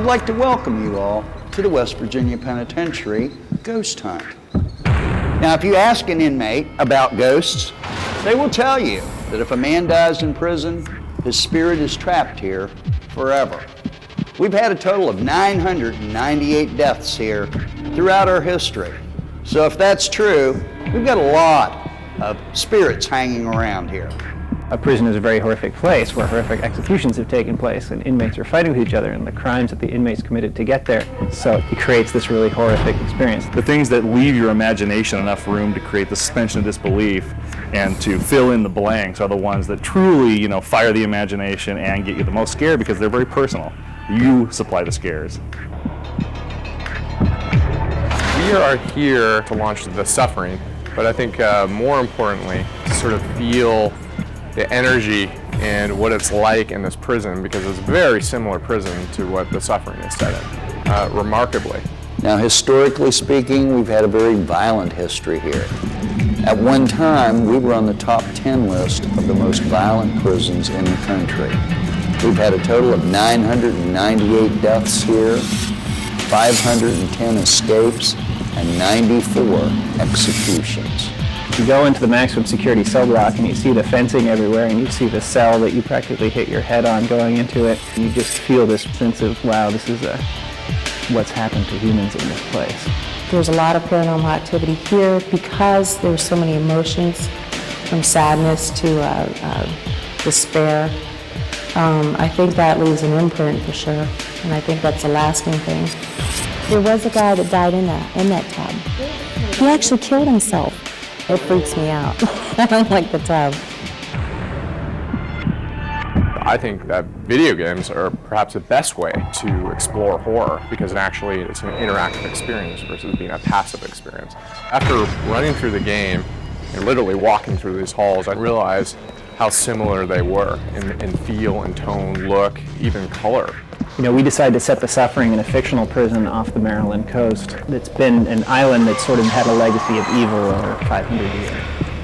I'd like to welcome you all to the West Virginia Penitentiary Ghost Hunt. Now, if you ask an inmate about ghosts, they will tell you that if a man dies in prison, his spirit is trapped here forever. We've had a total of 998 deaths here throughout our history. So if that's true, we've got a lot of spirits hanging around here. A prison is a very horrific place where horrific executions have taken place and inmates are fighting with each other and the crimes that the inmates committed to get there. So it creates this really horrific experience. The things that leave your imagination enough room to create the suspension of disbelief and to fill in the blanks are the ones that truly, fire the imagination and get you the most scared because they're very personal. You supply the scares. We are here to launch The Suffering, but I think more importantly, to sort of feel the energy and what it's like in this prison, because it's a very similar prison to what The Suffering is set in, remarkably. Now, historically speaking, we've had a very violent history here. At one time, we were on the top 10 list of the most violent prisons in the country. We've had a total of 998 deaths here, 510 escapes, and 94 executions. You go into the maximum security cell block and you see the fencing everywhere and you see the cell that you practically hit your head on going into it. And you just feel this sense of, wow, this is what's happened to humans in this place. There's a lot of paranormal activity here because there's so many emotions, from sadness to despair. I think that leaves an imprint for sure, and I think that's a lasting thing. There was a guy that died in that tub. He actually killed himself. It freaks me out. I don't like the tub. I think that video games are perhaps the best way to explore horror because it's an interactive experience versus being a passive experience. After running through the game and literally walking through these halls, I realized how similar they were in feel and tone, look, even color. We decided to set The Suffering in a fictional prison off the Maryland coast. It's been an island that's sort of had a legacy of evil over 500 years.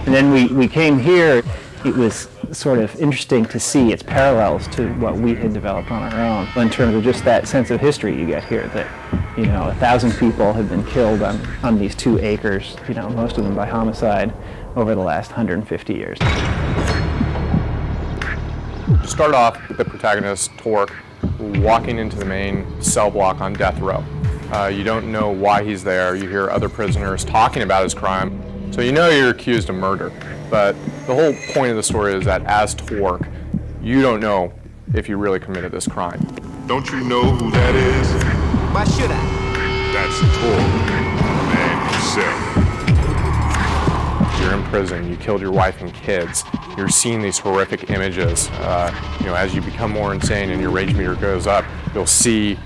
And then we came here. It was sort of interesting to see its parallels to what we had developed on our own in terms of just that sense of history you get here, that 1,000 people have been killed on these 2 acres, most of them by homicide, over the last 150 years. To start off with the protagonist, Torque, walking into the main cell block on death row. You don't know why he's there. You hear other prisoners talking about his crime, so you know you're accused of murder. But the whole point of the story is that as Torque, you don't know if you really committed this crime. Don't you know who that is? Why should I? That's Torque, the man himself. You're in prison, you killed your wife and kids. You're seeing these horrific images. As you become more insane and your rage meter goes up, you'll see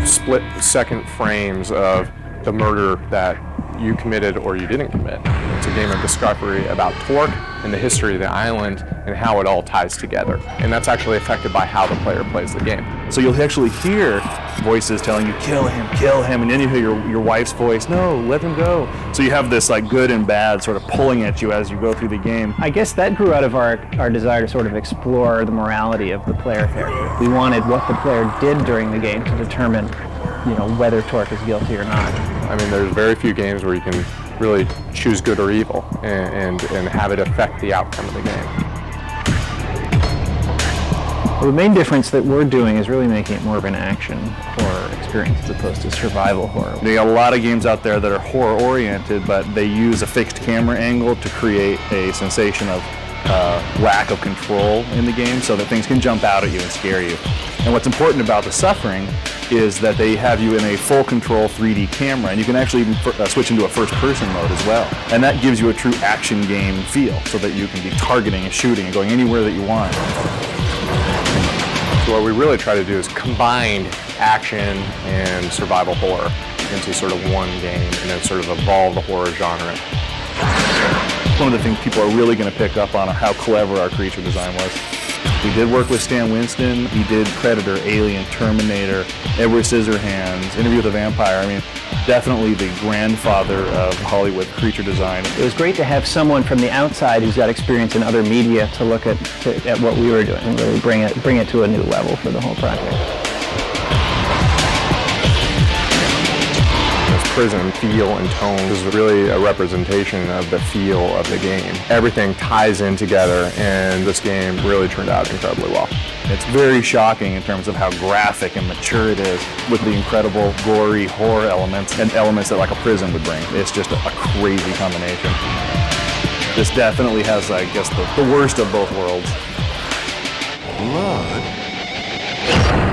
split-second frames of the murder that you committed or you didn't commit. It's a game of discovery about Torque and the history of the island and how it all ties together. And that's actually affected by how the player plays the game. So you'll actually hear voices telling you, kill him, and then you hear your wife's voice, no, let him go. So you have this good and bad sort of pulling at you as you go through the game. I guess that grew out of our desire to sort of explore the morality of the player character. We wanted what the player did during the game to determine, whether Torque is guilty or not. I mean, there's very few games where you can really choose good or evil and have it affect the outcome of the game. Well, the main difference that we're doing is really making it more of an action horror experience as opposed to survival horror. They got a lot of games out there that are horror-oriented, but they use a fixed camera angle to create a sensation of lack of control in the game so that things can jump out at you and scare you. And what's important about The Suffering is that they have you in a full control 3D camera, and you can actually even switch into a first-person mode as well. And that gives you a true action game feel so that you can be targeting and shooting and going anywhere that you want. So what we really try to do is combine action and survival horror into sort of one game and then sort of evolve the horror genre. One of the things people are really going to pick up on are how clever our creature design was. We did work with Stan Winston. He did Predator, Alien, Terminator, Edward Scissorhands, Interview with a Vampire. I mean, definitely the grandfather of Hollywood creature design. It was great to have someone from the outside who's got experience in other media to look at what we were doing and really bring it to a new level for the whole project. prison feel and tone is really a representation of the feel of the game. Everything ties in together, and this game really turned out incredibly well. It's very shocking in terms of how graphic and mature it is, with the incredible gory horror elements and elements that like a prison would bring. It's just a crazy combination. This definitely has, I guess, the worst of both worlds. Blood?